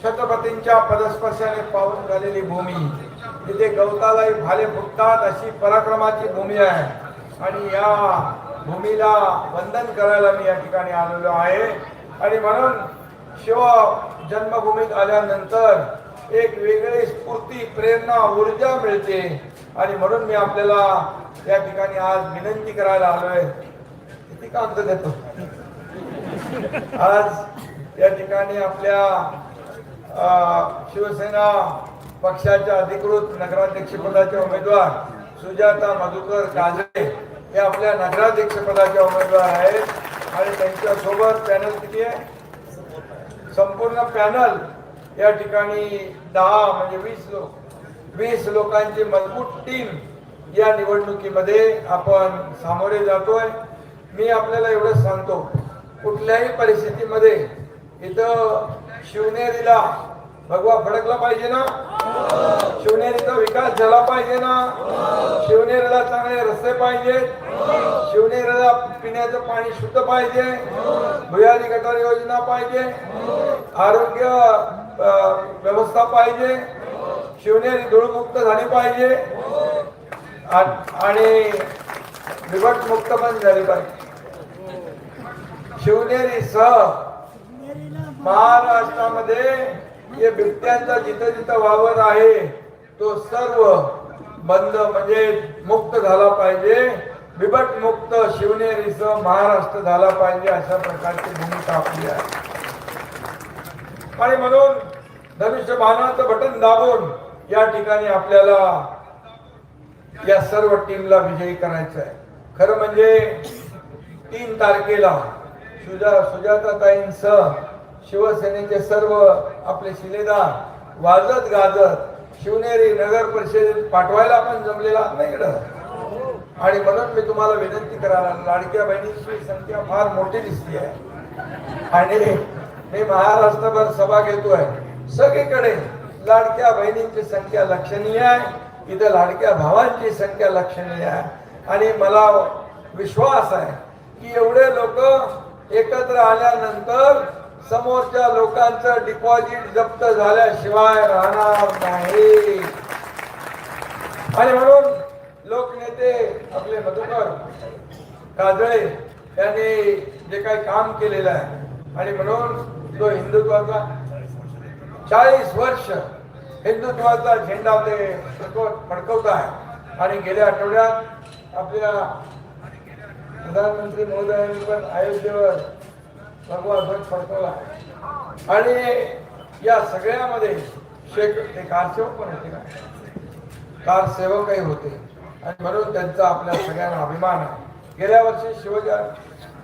छत्रपतींच्या पदस्पर्शाने पावन झालेली भूमी, तिथे गवतालाही भाले फुटतात अशी पराक्रमाची भूमी आहे. आणि या भूमीला वंदन करायला मी या ठिकाणी आलेलो आहे. आणि म्हणून शिव जन्मभूमीत आल्यानंतर एक वेगळी स्फूर्ती, प्रेरणा, ऊर्जा मिळते. आणि म्हणून मी आपल्याला या ठिकाणी आज विनंती करायला आलोय. किती काम देतो आज या ठिकाणी आपल्या शिवसेना पक्षाच्या अधिकृत नगराध्यक्षपदाचे उमेदवार सुजाता मधुकर काजळे हे आपल्या नगराध्यक्षपदाचे उमेदवार आहेत. आणि त्यांच्या सोबत पॅनल किती आहे? संपूर्ण पॅनल या ठिकाणी 10 म्हणजे 20 लोकांची मजबूत टीम या निवडणुकीमध्ये आपण सामोरे जातोय. मी आपल्याला एवढंच सांगतो, कुठल्याही परिस्थितीमध्ये इथं शिवनेरीला भगवा फडकला पाहिजे ना, शिवनेरीचा विकास झाला पाहिजे ना, शिवनेरीला चांगले रस्ते पाहिजेत, शिवनेरीला पिण्याचं पाणी शुद्ध पाहिजे, भुयारी गटार योजना पाहिजे, आरोग्य व्यवस्था पाहिजे, शिवनेरी धूळमुक्त झाली पाहिजे आणि बिबट मुक्त पण झाली पाहिजे. शिवनेरीसह महाराष्ट्रामध्ये हे बिबट्यांचा जिथं जिथं वावर आहे तो सर्व बंद म्हणजे मुक्त झाला पाहिजे. बिबट मुक्त शिवनेरीसह महाराष्ट्र झाला पाहिजे अशा प्रकारची भूमिका आपली आहे. आणि म्हणून धनुष्यबाणाचं बटन दाबून या ठिकाणी आपल्याला या सर्व टीमला विजयी करायचं आहे. खरं म्हणजे 3 तारखेला सुजाताताईंसह शिवसेनेचे सर्व आपले शिलेदार वाजत गाजत शिवनेरी नगर परिषदेत पाठवायला आपण जमलेला नाही. आणि म्हणून मी तुम्हाला विनंती करायला, लाडक्या बहिणींची संख्या फार मोठी दिसते आहे आणि मी महाराष्ट्रभर सभा घेतोय. सगळीकडे लाडक्या बहिणींची संख्या लक्षणीय आहे, इथं लाडक्या भावांची संख्या लक्षणीय आहे. आणि मला विश्वास आहे की एवढे लोक एकत्र आल्यानंतर समोरच्या लोकांचं डिपॉझिट जप्त झाल्याशिवाय राहणार नाही. आणि म्हणून लोकनेते आपले मधुकर काजळे यांनी जे काही काम केलेलं आहे आणि म्हणून तो हिंदुत्वाचा 40 वर्ष हिंदुत्वाचा झेंडा ते फडकवत आहे. आणि गेल्या आठवड्यात आपल्या प्रधानमंत्री महोदयांनी पण अयोध्येवर भगवा ध्वज फडकवला. आणि या सगळ्यामध्ये ते कारसेवक पण होते, कारसेवकही होते. आणि म्हणून त्यांचा आपल्या सगळ्यांना अभिमान आहे. गेल्या वर्षी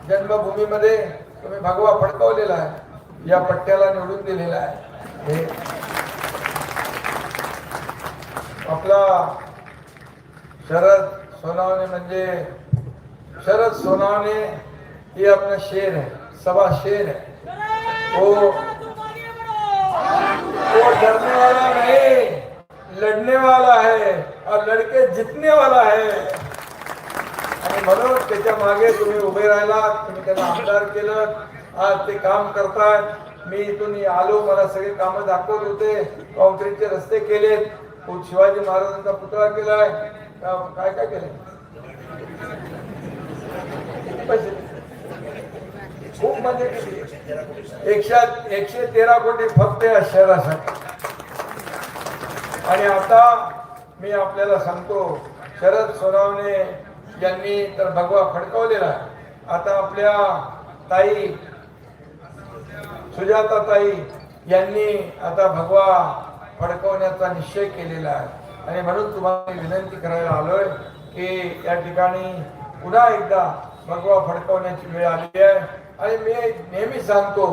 जन्मभूमीमध्ये तुम्ही भगवा फडकवलेला आहे, या पट्ट्याला निवडून दिलेला आहे. आपला शरद सोनावणे म्हणजे शरद सोनावणे ही अपना शेर है, सभा शेर है. वो डरने वाला नहीं, लड़ने वाला है और लड़के जितने वाला है. आणि म्हणून त्याच्या मागे तुम्ही उभे राहिला, तुम्ही त्यांना आमदार केलं, आज ते काम करताय. मी इथून आलो, मला सगळे कामं दाखवत होते, कॉन्क्रीटचे रस्ते केलेत, शिवाजी महाराजांचा पुतळा केलाय, काय काय केलंय, खूप मजा केली. 113 कोटी फक्त या शहरासाठी. आणि आता मी आपल्याला सांगतो, शरद सोनावणे यांनी तर भगवा फडकवलेला आहे. आता आपल्या ताई सुजाताताई यांनी आता भगवा फडकवण्याचा निश्चय केलेला आहे. आणि म्हणून तुम्हाला विनंती करायला आलोय की या ठिकाणी पुन्हा एकदा भगवा फडकवण्याची वेळ आली आहे. आणि मी नेहमी सांगतो,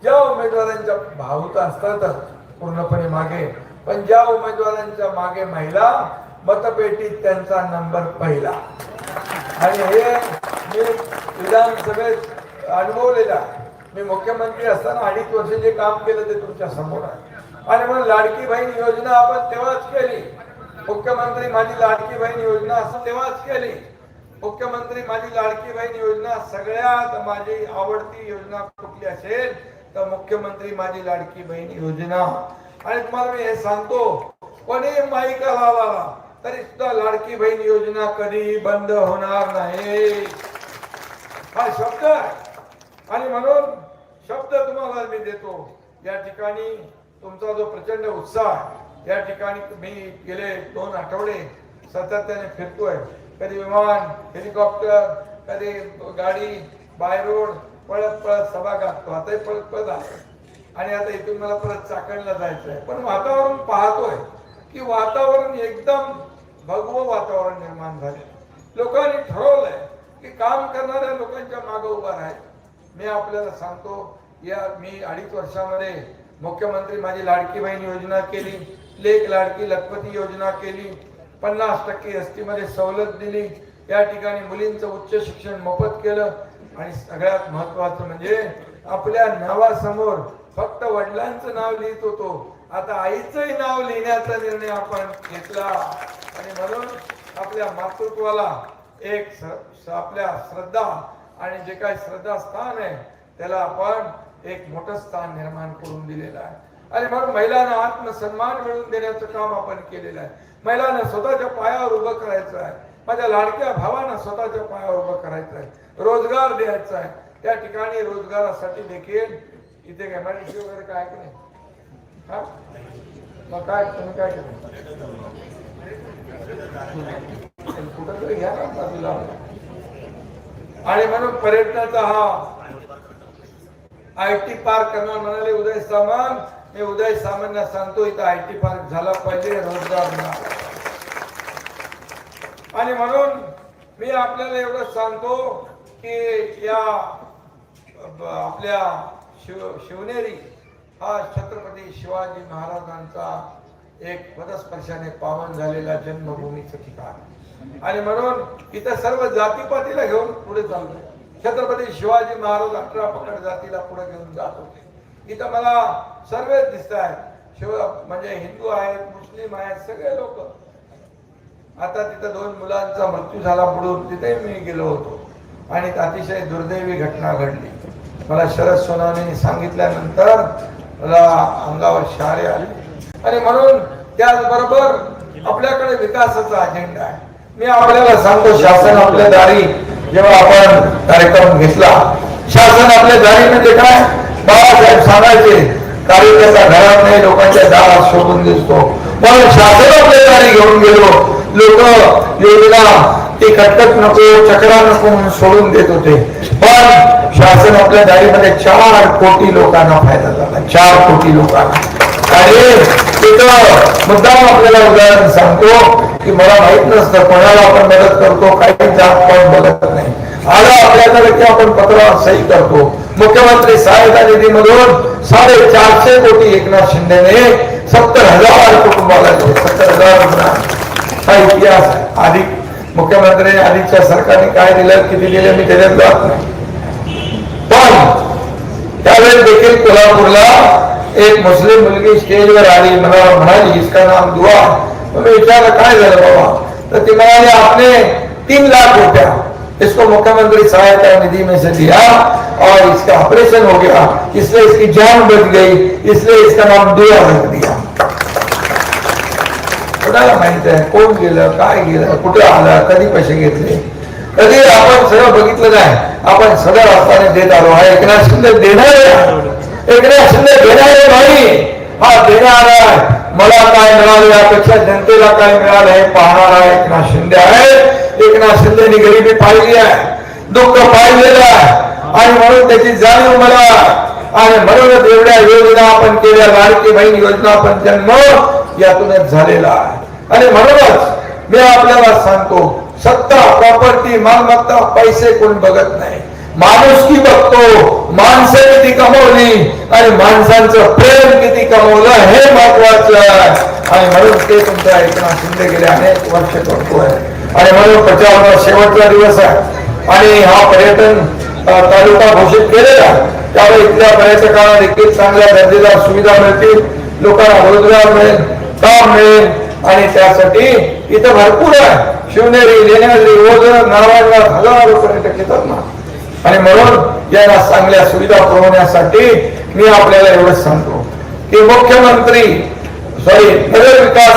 ज्या उमेदवारांच्या भावत असतातच पूर्णपणे मागे, पण ज्या उमेदवारांच्या मागे महिला, मतपेटीत त्यांचा नंबर पहिला. आणि हे मी विधानसभेत अनुभवलेला. मी मुख्यमंत्री असताना 2.5 वर्ष जे काम केलं ते तुमच्या समोर आहे. आणि म्हणून लाडकी बहीण योजना आपण तेव्हाच केली. मुख्यमंत्री माझी लाडकी बहीण योजना असं तेव्हाच केली. मुख्यमंत्री माझी लाडकी बहीण योजना सगळ्यात माझी आवडती योजना कुठली असेल तर मुख्यमंत्री माझी लाडकी बहीण योजना. आणि तुम्हाला मी हे सांगतो, कोणी माईका लावला तरी सुद्धा लाडकी बहीण योजना कधी बंद होणार नाही, हा शब्द आहे. आणि म्हणून शब्द तुम्हाला मी देतो. या ठिकाणी तुमचा जो प्रचंड उत्साह, या ठिकाणी मी गेले 2 आठवडे सातत्याने फिरतोय. कधी विमान, हेलिकॉप्टर, कधी गाडी, बाय रोड, पळत पळत सभा गाठतो. आताही पळत पळत आलो आणि आता इथून मला परत चाकणला जायचं आहे. पण वातावरण पाहतोय की वातावरण एकदम भगवं वातावरण निर्माण झाले. लोकांनी ठरवलंय की काम करणाऱ्या लोकांच्या मागे उभा राहायचं. मी आपल्याला सांगतो, या मी 2.5 वर्षामध्ये मुख्यमंत्री माझी लाडकी बहीण योजना केली, लेक लाडकी लखपती योजना केली, 50% एसटीमध्ये सवलत दिली, या ठिकाणी मुलींचं उच्च शिक्षण मोफत केलं. आणि सगळ्यात महत्वाचं म्हणजे आपल्या नावासमोर फक्त वडिलांचं नाव लिहित होतो, आता आईचंही नाव लिहिण्याचा निर्णय आपण घेतला. आणि म्हणून आपल्या मातृत्वाला एक आपल्या श्रद्धा आणि जे काही श्रद्धास्थान आहे त्याला आपण एक मोठं स्थान निर्माण करून दिलेलं आहे. आणि म्हणून महिलांना आत्मसन्मान मिळवून देण्याचं काम आपण केलेलं आहे. महिलांना स्वतःच्या पायावर उभं करायचं आहे. माझ्या लाडक्या भावांना स्वतःच्या पायावर उभं करायचं आहे, रोजगार द्यायचा आहे. त्या ठिकाणी रोजगारासाठी देखील इथे एमआयडीसी वगैरे काय की नाही, हा मग काय तुम्ही काय केलं कुठं तरी घ्या ना बाजूला. आणि म्हणून पर्यटनाचा हा IT पार्क करणार म्हणाले उदय सामंत. मी उदय सामंतला सांगतो, इथं IT पार्क झाला पाहिजे, रोजगार मिळाला. आणि म्हणून मी आपल्याला एवढं सांगतो की या आपल्या शिवनेरी हा छत्रपती शिवाजी महाराजांचा एक पदस्पर्शाने पावन झालेला जन्मभूमीचं ठिकाण. आणि म्हणून इथं सर्व जातीपातीला घेऊन पुढे चालतोय. छत्रपती शिवाजी महाराज 18 पकड जातीला पुढे घेऊन जात होते. इथं मला सर्व दिसत आहेत, म्हणजे हिंदू आहेत, मुस्लिम आहेत, सगळे लोक. आता तिथं 2 मुलांचा मृत्यू झाला बुडून, तिथे मी गेलो होतो आणि अतिशय दुर्दैवी घटना घडली. मला शरद सोनावणेंनी सांगितल्यानंतर मला अंगावर शहारे आले. आणि म्हणून त्याचबरोबर आपल्याकडे विकासाचा अजेंडा आहे. मी आपल्याला सांगतो, शासन आपल्या दारी जेव्हा आपण कार्यक्रम घेतला, शासन आपल्या दारी म्हणजे काय, बाळासाहेब सांगायचे कार्यकर्ता घरात नाही, लोकांच्या दारात शोधून दिसतो. म्हणून शासन आपल्या दारी घेऊन गेलो. लोक योजना ती खटखट नको, चक्रा नको म्हणून सोडून देत होते. पण शासन आपल्या दारीमध्ये 4 कोटी लोकांना फायदा झाला, 4 कोटी लोकांना. आणि तिथं मुद्दाम आपल्याला उदाहरण सांगतो की मला माहित नसतं कोणाला आपण मदत करतो, काही जात पण बघत नाही. आला आपल्याकडे की आपण पत्रावर सही करतो. मुख्यमंत्री सहायता निधीमधून 450 कोटी एकनाथ शिंदेने 70,000 कुटुंबाला दिले, 70,000. हा इतिहास. आधी मुख्यमंत्री आधीच्या सरकारने काय दिलं, किती दिले मी त्याच्यात जात नाही. पण त्यावेळेस देखील कोल्हापूरला एक मुस्लिम मुलगी स्टेजवर आली, मला म्हणाली इसका नाम दुआ. मी विचारलं काय झालं बाबा, तर ती म्हणाली आपने 3 लाख रुपया इसको मुख्यमंत्री सहायता निधि में से दिया और इसका ऑपरेशन हो गया, इसलिए इसकी जान बच गई, इसलिए इसका नाम दुआ रख दिया. कोणाला माहित आहे कोण गेलं, काय गेलं, कुठे आलं, कधी पैसे घेतले, कधी आपण सगळं बघितलं नाही. आपण सदर असताना देत आलो. हा एकनाथ शिंदे देणारे, एकनाथ शिंदे देणारे नाही, हा देणारा. मला काय मिळालं यापेक्षा जनतेला काय मिळालं हे पाहणारा एकनाथ शिंदे आहे. एकनाथ शिंदेनी गरिबी पाहिली आहे, दुःख पाहिलेलं आहे आणि म्हणून त्याची जाणीव मला. आणि म्हणूनच एवढ्या योजना आपण केल्या, लाडकी बहीण योजना आपण जन्म यातूनच झालेला आहे. आणि म्हणूनच मी आपल्याला सांगतो, सत्ता, प्रॉपर्टी, मालमत्ता, पैसे कोण बघत नाही, माणुसकी बघतो. माणसं किती कमवली आणि माणसांचं प्रेम किती कमवलं हे महत्वाचं आहे. आणि म्हणून ते तुमचा एकनाथ शिंदे गेले अनेक वर्ष करतोय. आणि म्हणून प्रचाराचा शेवटचा दिवस आहे आणि हा पर्यटन तालुका घोषित केलेला. त्यामुळे इथल्या पर्यटकांना देखील चांगल्या दर्जेदार सुविधा मिळतील, लोकांना रोजगार मिळेल, काम मिळेल. आणि त्यासाठी इथं भरपूर आहे. शिवनेरी, लेण्याद्री, ओझर, नारायणगाव 1000 पर्यटक येतात ना. आणि म्हणून यांना चांगल्या सुविधा पुरवण्यासाठी मी आपल्याला एवढंच सांगतो की मुख्यमंत्री नगर विकास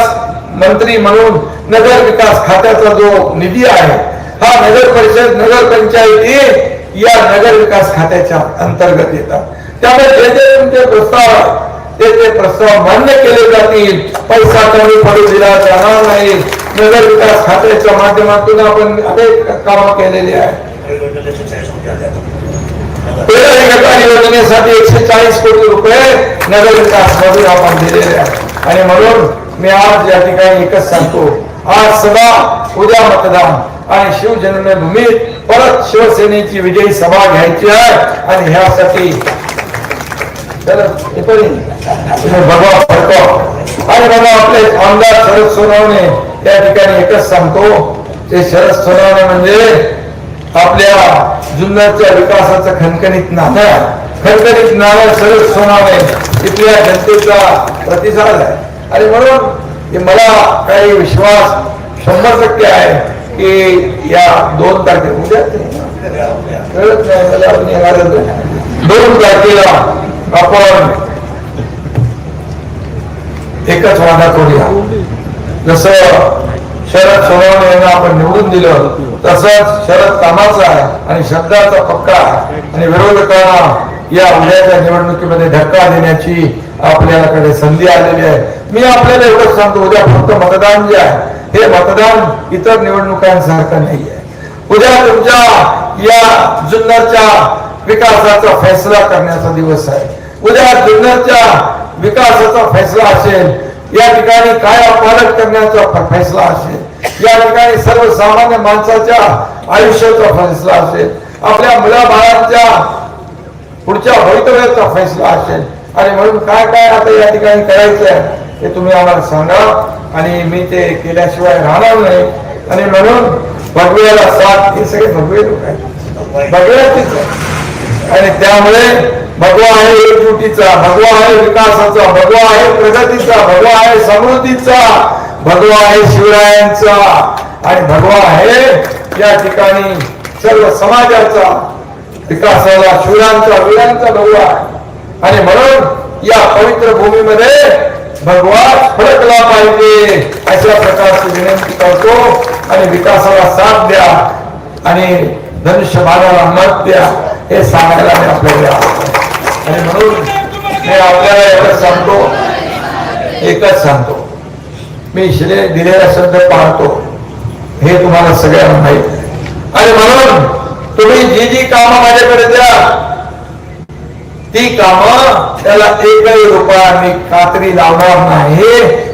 मंत्री म्हणून नगर विकास खात्याचा जो निधी आहे हा नगर परिषद नगर पंचायती या नगर विकास खात्याच्या अंतर्गत येतात. त्यामुळे जे जे तुमचे प्रस्ताव ते प्रस्ताव मान्य केले जातील. पैसा कमी पडू दिला जाणार नाही. नगर विकास खात्याच्या माध्यमातून आपण अनेक कामं केलेली आहे. योजनेसाठी 140 कोटी रुपये नगर विकास मधून आपण दिलेले आहे. आणि म्हणून मी आज या ठिकाणी एकच सांगतो, आज सभा उद्या मतदान आणि शिवजन्मभूमीत परत शिवसेनेची विजयी सभा घ्यायची आहे. आणि ह्यासाठी भगवा फडको आणि मला आपले आमदार शरद सोनवणे या ठिकाणी एकच सांगतो, ते शरद सोनवणे म्हणजे आपल्या जुन्नरच्या विकासाचं खणखणीत नाणं शरद सोनवणे इथल्या जनतेचा प्रतिसाद आहे. आणि म्हणून मला काही विश्वास 100% आहे की या 2 तारखेला कळत नाही 2 तारखेला आपण एकच वादा करूया. जसं शरद सोनवणे यांना आपण निवडून दिलं तसंच शरद कामाचा आहे आणि शब्दाचा पक्का आहे. आणि विरोधकांना या उद्याच्या निवडणुकीमध्ये धक्का देण्याची आपल्याकडे संधी आलेली आहे. मी आपल्याला एवढंच सांगतो, उद्या फक्त मतदान जे आहे हे मतदान इतर निवडणुकांसारखं नाही आहे. उद्या तुमच्या या जुन्नरच्या विकासाचा फैसला करण्याचा दिवस आहे. उद्या जुन्नरच्या विकासाचा फैसला असेल, या ठिकाणी काय पालक करण्याचा फैसला असेल, या ठिकाणी सर्वसामान्य माणसाच्या आयुष्याचा फैसला असेल, आपल्या मुलाबाळांच्या पुढच्या भवितव्याचा फैसला असेल. आणि म्हणून काय काय आता या ठिकाणी करायचं आहे हे तुम्ही आम्हाला सांगा आणि मी ते केल्याशिवाय राहणार नाही. आणि म्हणून भगव्याला साथ, हे सगळे भगवे लोक आहेत, भगव्याचीच आहे. आणि त्यामुळे भगवा आहे एकजुटीचा, भगवा आहे विकासाचा, भगवा आहे प्रगतीचा, भगवा आहे समृद्धीचा, भगवा आहे शिवरायांचा आणि भगवा आहे या ठिकाणी सर्व समाजाचा विकासाला शिवरायांचा वीरांचा भगवा आहे. आणि म्हणून या पवित्र भूमीमध्ये भगवा फडकला पाहिजे अशा प्रकारची विनंती करतो. आणि विकासाला साथ द्या आणि धनुष्यबाणाला मत द्या हे सांगायला मी आपल्याला. आणि म्हणून मी आपल्याला एकच सांगतो, मी दिलेला शब्द पाळतो हे तुम्हाला सगळ्यांना माहित आहे. आणि म्हणून तुम्ही जी जी कामं माझ्याकडे द्या ती कामं त्याला एकही रुपया मी खात्री लावणार नाही,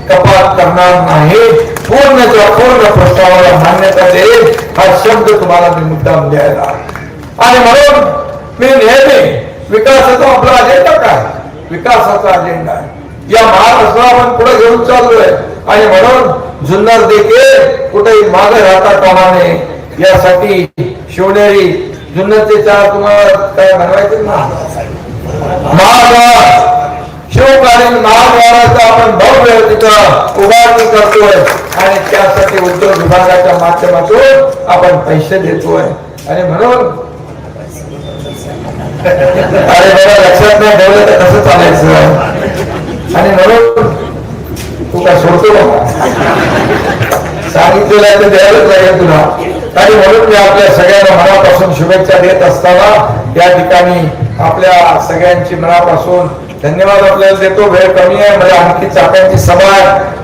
कपात करणार नाही, पूर्णच्या पूर्ण प्रस्तावाला मान्यता देईल हा शब्द तुम्हाला मी मुद्दाम द्यायला. आणि म्हणून मी नेहमी विकासाचा आपला अजेंडा काय, विकासाचा अजेंडा आहे. या महाराष्ट्राला आपण पुढे घेऊन चाललोय. आणि म्हणून जुन्नर देखील कुठेही मागे राहता कामा नये यासाठी शिवनेरी जुन्नरचे 4 तुम्हाला काय बनवायचे ना महाद्वार, शिवकालीन महाद्वाराचा आपण भव्य तिथं उभारणी करतोय. आणि त्यासाठी उद्योग विभागाच्या माध्यमातून आपण पैसे देतोय. आणि म्हणून अरे बघा लक्षात नाही ठेवलं तर कसं चालायचं. आणि म्हणून तू काय सोडतो सांगितलेलं आहे ते द्यायलाच लागेल तुला. आणि म्हणून मी आपल्या सगळ्यांना मनापासून शुभेच्छा देत असताना या ठिकाणी आपल्या सगळ्यांची मनापासून धन्यवाद आपल्याला देतो. वेळ कमी आहे, मला आणखी चाकांची सभा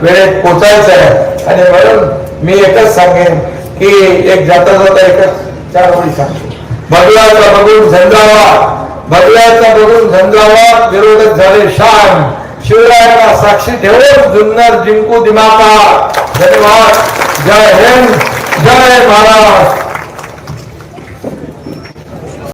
वेळेत पोचायचं आहे. आणि म्हणून मी एकच सांगेन की एक जाता जाता एकच 4 ओळी सांगतो, भगव्याचा बघून झंझावा, भगव्याचा बघून झंझावा, विरोधक झाले शान, शिवरायांना साक्षी ठेवून जुन्नर जिंकू दिमाका. धन्यवाद. जय हिंद, जय महाराष्ट्र.